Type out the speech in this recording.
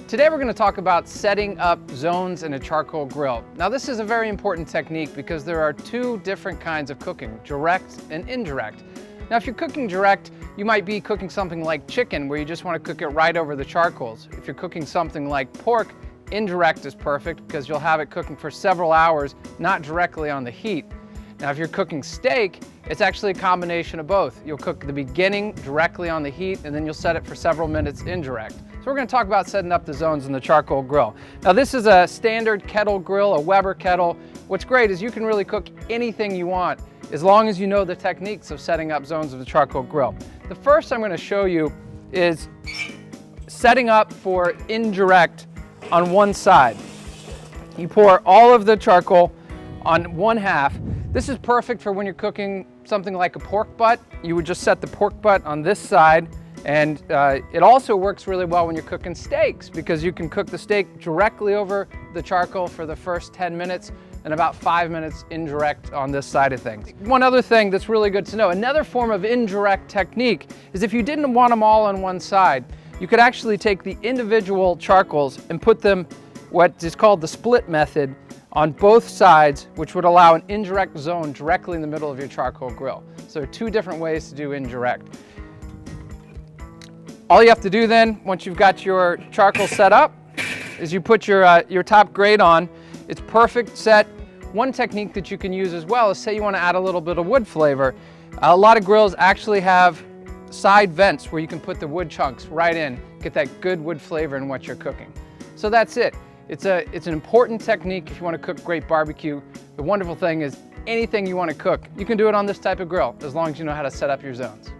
Today we're going to talk about setting up zones in a charcoal grill. Now this is a very important technique because there are two different kinds of cooking, direct and indirect. Now if you're cooking direct, you might be cooking something like chicken where you just want to cook it right over the charcoals. If you're cooking something like pork, indirect is perfect because you'll have it cooking for several hours, not directly on the heat. Now if you're cooking steak, it's actually a combination of both. You'll cook the beginning directly on the heat and then you'll set it for several minutes indirect. So we're going to talk about setting up the zones in the charcoal grill. Now this is a standard kettle grill, a Weber kettle. What's great is you can really cook anything you want as long as you know the techniques of setting up zones of the charcoal grill. The first I'm going to show you is setting up for indirect on one side. You pour all of the charcoal on one half. This is perfect for when you're cooking something like a pork butt. You would just set the pork butt on this side, and it also works really well when you're cooking steaks because you can cook the steak directly over the charcoal for the first 10 minutes and about 5 minutes indirect on this side of things. One other thing that's really good to know, another form of indirect technique is if you didn't want them all on one side, you could actually take the individual charcoals and put them what is called the split method on both sides, which would allow an indirect zone directly in the middle of your charcoal grill. So there are two different ways to do indirect. All you have to do then, once you've got your charcoal set up, is you put your top grate on. It's perfect set. One technique that you can use as well is say you want to add a little bit of wood flavor. A lot of grills actually have side vents where you can put the wood chunks right in, get that good wood flavor in what you're cooking. So that's it. It's an important technique if you want to cook great barbecue. The wonderful thing is anything you want to cook, you can do it on this type of grill as long as you know how to set up your zones.